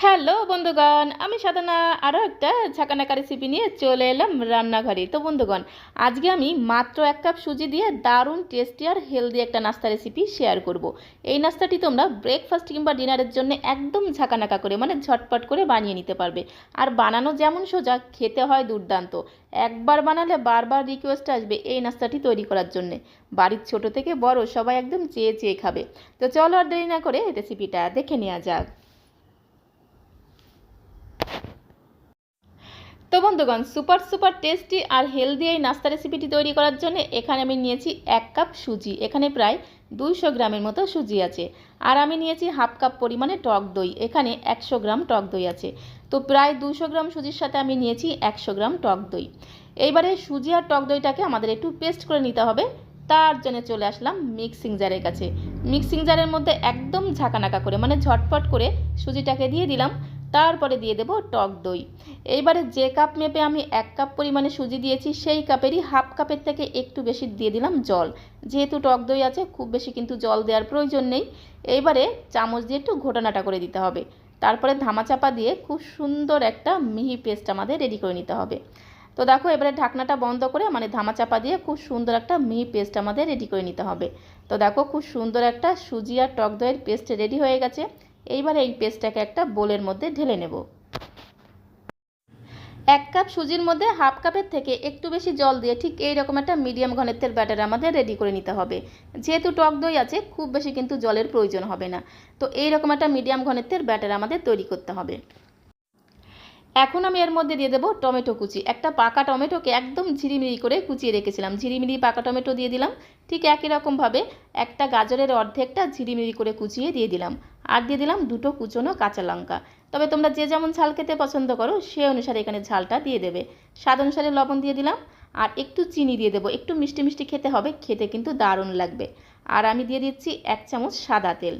Hello বন্ধুগণ, আমি সাধনা আরও একটা ঝাঁকানাকা রেসিপি নিয়ে চলে এলাম রান্নাঘরে। তো বন্ধুগণ, আজকে আমি মাত্র 1 কাপ সুজি দিয়ে দারুণ টেস্টি আর হেলদি একটা নাস্তা রেসিপি শেয়ার করব। এই নাস্তাটি তোমরা ব্রেকফাস্ট কিংবা ডিনারের জন্য একদম ঝাঁকানাকা করে মানে ঝটপট করে বানিয়ে নিতে পারবে। আর বানানো যেমন সোজা, খেতে হয় দুর্দান্ত। একবার বানালে বারবার রিকোয়েস্ট আসবে এই নাস্তাটি তৈরি করার জন্যে। বাড়ির ছোট থেকে বড় সবাই একদম চেয়ে চেয়ে খাবে। তো চলো আর দেরি না করে রেসিপিটা দেখে নেওয়া যাক। তো বন্ধুগণ, সুপার টেস্টি আর হেলদি এই নাস্তা রেসিপিটি তৈরি করার জন্য এখানে আমি নিয়েছি 1 কাপ সুজি। এখানে প্রায় 200 গ্রামের মতো সুজি আছে। আর আমি নিয়েছি হাফ কাপ পরিমাণে টক দই। এখানে 100 গ্রাম টক দই আছে। তো প্রায় 200 গ্রাম সুজির সাথে আমি নিয়েছি 100 গ্রাম টক দই। এইবারে সুজি আর টক দইটাকে আমাদের একটু পেস্ট করে নিতে হবে। তার জন্য চলে আসলাম মিক্সিং জারের কাছে। মিক্সিং জারের মধ্যে একদম ঝাঁকানাকা করে মানে ঝটপট করে সুজিটাকে দিয়ে দিলাম। তারপরে দিয়ে দেব টক দই। এইবারে যে কাপ মেপে আমি 1 কাপ পরিমাণে সুজি দিয়েছি সেই কাপেরই হাফ কাপের থেকে একটু বেশি দিয়ে দিলাম জল। যেহেতু টক দই আছে, খুব বেশি কিন্তু জল দেওয়ার প্রয়োজন নেই। এইবারে চামচ দিয়ে একটু ঘোটানাটা করে দিতে হবে। তারপরে ধামাচাপা দিয়ে খুব সুন্দর একটা মিহি পেস্ট আমাদের রেডি করে নিতে হবে। তো দেখো, এবারে ঢাকনাটা বন্ধ করে মানে ধামাচাপা দিয়ে খুব সুন্দর একটা মিহি পেস্ট আমাদের রেডি করে নিতে হবে। তো দেখো, খুব সুন্দর একটা সুজি আর টক দইয়ের পেস্ট রেডি হয়ে গেছে। এইবারে এই পেস্টটাকে একটা বোলের মধ্যে ঢেলে নেব। 1 কাপ সুজির মধ্যে হাফ কাপের থেকে একটু বেশি জল দিয়ে ঠিক এইরকম একটা মিডিয়াম ঘনত্বের ব্যাটার আমাদের রেডি করে নিতে হবে। যেহেতু টক দই আছে, খুব বেশি কিন্তু জলের প্রয়োজন হবে না। তো এইরকম একটা মিডিয়াম ঘনত্বের ব্যাটার আমাদের তৈরি করতে হবে। এখন আমি এর মধ্যে দিয়ে দেবো টমেটো কুচি। একটা পাকা টমেটোকে একদম ঝিরিমিরি করে কুচিয়ে রেখেছিলাম, ঝিরিমিরি পাকা টমেটো দিয়ে দিলাম। ঠিক একই রকমভাবে একটা গাজরের অর্ধেকটা ঝিরিমিরি করে কুচিয়ে দিয়ে দিলাম। আর দিয়ে দিলাম 2টো কুচনো কাঁচা লঙ্কা। তবে তোমরা যে যেমন ঝাল খেতে পছন্দ করো সে অনুসারে এখানে ঝালটা দিয়ে দেবে। স্বাদ অনুসারে লবণ দিয়ে দিলাম। আর একটু চিনি দিয়ে দেবো, একটু মিষ্টি মিষ্টি খেতে হবে, খেতে কিন্তু দারুণ লাগবে। আর আমি দিয়ে দিচ্ছি 1 চামচ সাদা তেল।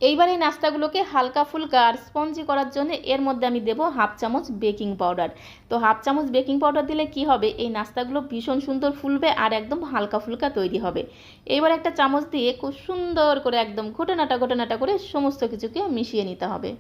এইবার এই নাস্তাগুলোকে হালকা ফুলকা আর স্পঞ্জি করার জন্য এর মধ্যে আমি দেবো হাফ চামচ বেকিং পাউডার। তো হাফ চামচ বেকিং পাউডার দিলে কি হবে, এই নাস্তাগুলো ভীষণ সুন্দর ফুলবে আর একদম হালকা ফুলকা তৈরি হবে। এইবার একটা চামচ দিয়ে খুব সুন্দর করে একদম ঘটনাটা করে সমস্ত কিছুকে মিশিয়ে নিতে হবে।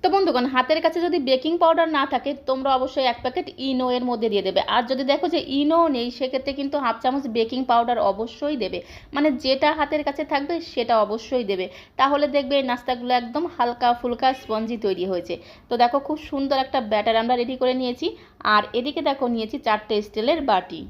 তো বন্ধুগণ, হাতের কাছে যদি বেকিং পাউডার না থাকে তোমরা অবশ্যই 1 প্যাকেট ইনো এর মধ্যে দিয়ে দেবে। আর যদি দেখো যে ইনো নেই, সেক্ষেত্রে কিন্তু হাফ চামচ বেকিং পাউডার অবশ্যই দেবে। মানে যেটা হাতের কাছে থাকবে সেটা অবশ্যই দেবে। তাহলে দেখবে এই নাস্তাগুলো একদম হালকা ফুলকা স্পঞ্জি তৈরি হয়েছে। তো দেখো, খুব সুন্দর একটা ব্যাটার আমরা রেডি করে নিয়েছি। আর এদিকে দেখো, নিয়েছি 4টে স্টিলের বাটি।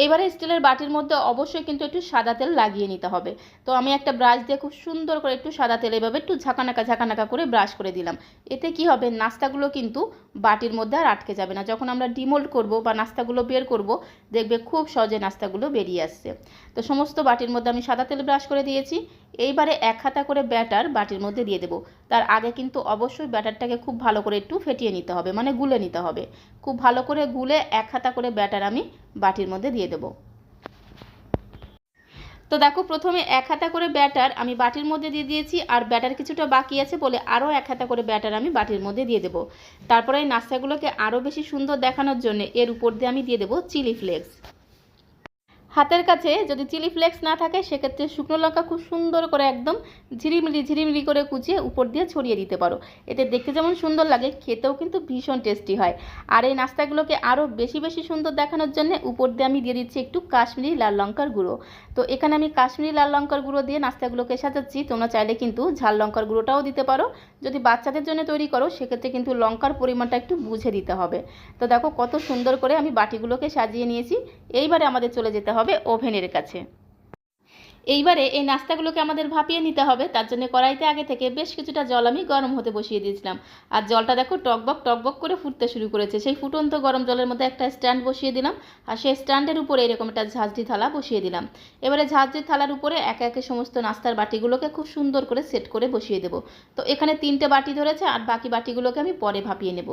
এবারে স্টিলের বাটির মধ্যে অবশ্যই কিন্তু একটু সাদা তেল লাগিয়ে নিতে হবে। তো আমি একটা ব্রাশ দিয়ে খুব সুন্দর করে একটু সাদা তেল এভাবে একটু ঝাঁকানাকা করে ব্রাশ করে দিলাম। এতে কি হবে, নাস্তাগুলো কিন্তু বাটির মধ্যে আর আটকে যাবে না। যখন আমরা ডিমোল্ড করব বা নাস্তাগুলো বের করব, দেখবে খুব সহজে নাস্তাগুলো বেরিয়ে আসছে। তো সমস্ত বাটির মধ্যে আমি সাদা তেল ব্রাশ করে দিয়েছি। এইবারে 1 হাতা করে ব্যাটার বাটির মধ্যে দিয়ে দেবো। তার আগে কিন্তু অবশ্যই ব্যাটারটাকে খুব ভালো করে একটু ফেটিয়ে নিতে হবে, মানে গুলে নিতে হবে। খুব ভালো করে গুলে 1 হাতা করে ব্যাটার আমি বাটির মধ্যে দিয়ে দেবো। তো দেখো, প্রথমে 1 হাতা করে ব্যাটার আমি বাটির মধ্যে দিয়ে দিয়েছি। আর ব্যাটার কিছুটা বাকি আছে বলে আরও 1 হাতা করে ব্যাটার আমি বাটির মধ্যে দিয়ে দেবো। তারপরে এই নাস্তাগুলোকে আরও বেশি সুন্দর দেখানোর জন্য এর উপর দিয়ে আমি দিয়ে দেবো চিলি ফ্লেক্স। হাতের কাছে যদি চিলি ফ্লেক্স না থাকে, সেক্ষেত্রে শুকনো লঙ্কা খুব সুন্দর করে একদম ঝিরিমিরি করে কুচিয়ে উপর দিয়ে ছড়িয়ে দিতে পারো। এতে দেখতে যেমন সুন্দর লাগে, খেতেও কিন্তু ভীষণ টেস্টি হয়। আর এই নাস্তাগুলোকে আরও বেশি সুন্দর দেখানোর জন্য উপর দিয়ে আমি দিয়ে দিচ্ছি একটু কাশ্মীরি লাল লঙ্কার গুঁড়ো। তো এখানে আমি কাশ্মীরি লাল লঙ্কার গুঁড়ো দিয়ে নাস্তাগুলোকে সাজাচ্ছি। তোমরা চাইলে কিন্তু ঝাল লঙ্কার গুঁড়োটাও দিতে পারো। যদি বাচ্চাদের জন্য তৈরি করো, সেক্ষেত্রে কিন্তু লঙ্কার পরিমাণটা একটু বুঝে দিতে হবে। তো দেখো, কত সুন্দর করে আমি বাটিগুলোকে সাজিয়ে নিয়েছি। এইবারে আমাদের চলে যেতে হবে ওভেনের কাছে। এইবারে এই নাস্তাগুলোকে আমাদের ভাপিয়ে নিতে হবে। তার জন্য কড়াইতে আগে থেকে বেশ কিছুটা জল আমি গরম হতে বসিয়ে দিয়েছিলাম। আর জলটা দেখো টকবক করে ফুটতে শুরু করেছে। সেই ফুটন্ত গরম জলের মধ্যে একটা স্ট্যান্ড বসিয়ে দিলাম। আর সেই স্ট্যান্ডের উপরে এরকম একটা ঝাঁঝরি থালা বসিয়ে দিলাম। এবারে ঝাঁঝরি থালার উপরে একে একে সমস্ত নাস্তার বাটিগুলোকে খুব সুন্দর করে সেট করে বসিয়ে দেবো। তো এখানে 3টে বাটি ধরেছে, আর বাকি বাটিগুলোকে আমি পরে ভাপিয়ে নেব।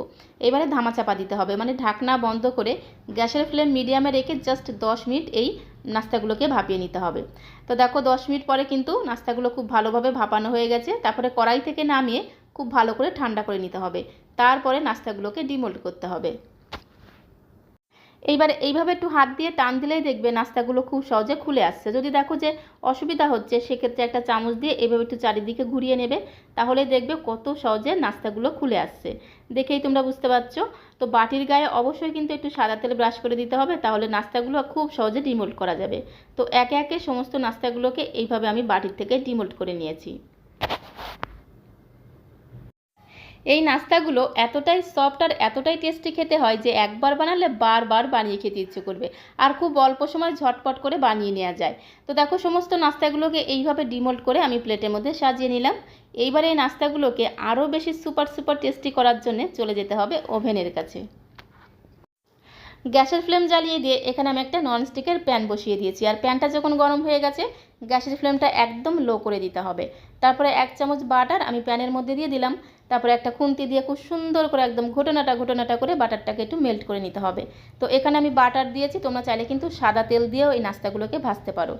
এবারে ধামাচাপা দিতে হবে, মানে ঢাকনা বন্ধ করে গ্যাসের ফ্লেম মিডিয়ামে রেখে জাস্ট 10 মিনিট এই নাস্তাগুলোকে ভাপিয়ে নিতে হবে। তো দেখো, 10 মিনিট পরে কিন্তু নাস্তাগুলো খুব ভালোভাবে ভাপানো হয়ে গেছে। তারপরে কড়াই থেকে নামিয়ে খুব ভালো করে ঠান্ডা করে নিতে হবে। তারপরে নাস্তাগুলোকে ডিমোল্ড করতে হবে। এইবার এইভাবে একটু হাত দিয়ে টান দিলেই দেখবে নাস্তাগুলো খুব সহজে খুলে আসছে। যদি দেখো যে অসুবিধা হচ্ছে সেক্ষেত্রে একটা চামচ দিয়ে এভাবে একটু চারিদিকে ঘুরিয়ে নেবে, তাহলেই দেখবে কত সহজে নাস্তাগুলো খুলে আসছে। দেখেই তোমরা বুঝতে পারছো। তো বাটির গায়ে অবশ্যই কিন্তু একটু সাদা তেল ব্রাশ করে দিতে হবে, তাহলে নাস্তাগুলো খুব সহজে ডিমোল্ড করা যাবে। তো একে একে সমস্ত নাস্তাগুলোকে এইভাবে আমি বাটির থেকে ডিমোল্ড করে নিয়েছি। এই নাস্তাগুলো এতটাই সফট আর এতটাই টেস্টি খেতে হয় যে একবার বানালে বারবার বানিয়ে খেতে ইচ্ছে করবে, আর খুব অল্প সময় ঝটপট করে বানিয়ে নেওয়া যায়। তো দেখো সমস্ত নাস্তাগুলোকে এইভাবে ডিমোল্ড করে আমি প্লেটের মধ্যে সাজিয়ে নিলাম। এইবার এই নাস্তাগুলোকে আরও বেশি সুপার সুপার টেস্টি করার জন্য চলে যেতে হবে ওভেনের কাছে। গ্যাসের ফ্লেম জ্বালিয়ে দিয়ে এখানে আমি একটা ননস্টিকের প্যান বসিয়ে দিয়েছি, আর প্যানটা যখন গরম হয়ে গেছে গ্যাসের ফ্লেমটা একদম লো করে দিতে হবে। তারপরে 1 চামচ বাটার আমি প্যানের মধ্যে দিয়ে দিলাম। তারপরে একটা খুন্তি দিয়ে খুব সুন্দর করে একদম ঘটনাটা করে বাটারটাকে একটু মেল্ট করে নিতে হবে। তো এখানে আমি বাটার দিয়েছি, তোমরা চাইলে কিন্তু সাদা তেল দিয়েও এই নাস্তাগুলোকে ভাজতে পারো।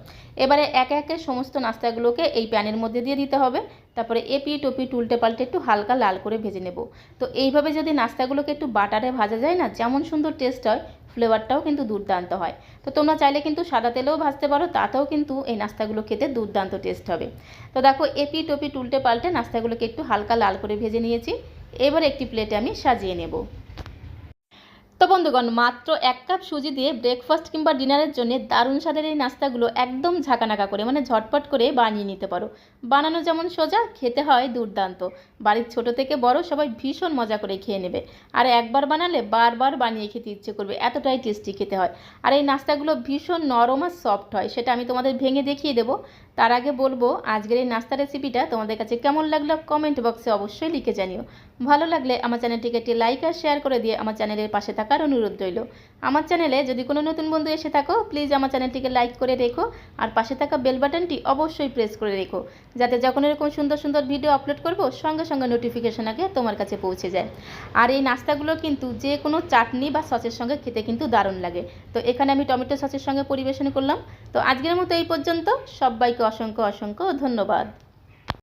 এবারে একে একে সমস্ত নাস্তাগুলোকে এই প্যানের মধ্যে দিয়ে দিতে হবে। তারপরে এপিট ওপিট উল্টে পাল্টে একটু হালকা লাল করে ভেজে নেব। তো এইভাবে যদি নাস্তাগুলোকে একটু বাটারে ভাজা যায় না, যেমন সুন্দর টেস্ট হয়, ফ্লেভারটাও কিন্তু দুর্দান্ত হয়। তো তোমরা চাইলে কিন্তু সাদা তেলেও ভাজতে পারো, তাতেও কিন্তু এই নাস্তাগুলো খেতে দুর্দান্ত টেস্ট হবে। তো দেখো এপিট ওপিট উল্টে পাল্টে নাস্তাগুলোকে একটু হালকা লাল করে ভেজে নিয়েছি। এবার একটি প্লেটে আমি সাজিয়ে নেব। তো বন্ধুগণ, মাত্র 1 কাপ সুজি দিয়ে ব্রেকফাস্ট কিংবা ডিনারের জন্য দারুণ স্বাদের এই নাস্তাগুলো একদম ঝাঁকানাকা করে মানে ঝটপট করে বানিয়ে নিতে পারো। বানানো যেমন সোজা, খেতে হয় দুর্দান্ত। বাড়ির ছোট থেকে বড় সবাই ভীষণ মজা করে খেয়ে নেবে, আর একবার বানালে বারবার বানিয়ে খেতে ইচ্ছে করবে, এতটাই টেস্টি খেতে হয়। আর এই নাস্তাগুলো ভীষণ নরম আর সফট হয়, সেটা আমি তোমাদের ভেঙে দেখিয়ে দেবো। তার আগে বলবো আজকের এই নাস্তা রেসিপিটা তোমাদের কাছে কেমন লাগলো কমেন্ট বক্সে অবশ্যই লিখে জানিও। ভালো লাগলে আমার চ্যানেলটিকে একটি লাইক আর শেয়ার করে দিয়ে আমার চ্যানেলের পাশে থাকার অনুরোধ রইল। আমার চ্যানেলে যদি কোনো নতুন বন্ধু এসে থাকো প্লিজ আমার চ্যানেলটিকে লাইক করে রেখো, আর পাশে থাকা বেল বাটনটি অবশ্যই প্রেস করে রেখো, যাতে যখন এরকম সুন্দর সুন্দর ভিডিও আপলোড করব সঙ্গে সঙ্গে নোটিফিকেশন আগে তোমার কাছে পৌঁছে যায়। আর এই নাস্তাগুলো কিন্তু যে কোনো চাটনি বা সসের সঙ্গে খেতে কিন্তু দারুণ লাগে। তো এখানে আমি টমেটো সসের সঙ্গে পরিবেশন করলাম। তো আজকের মতো এই পর্যন্ত, সবাইকে অসংখ্য অসংখ্য ধন্যবাদ।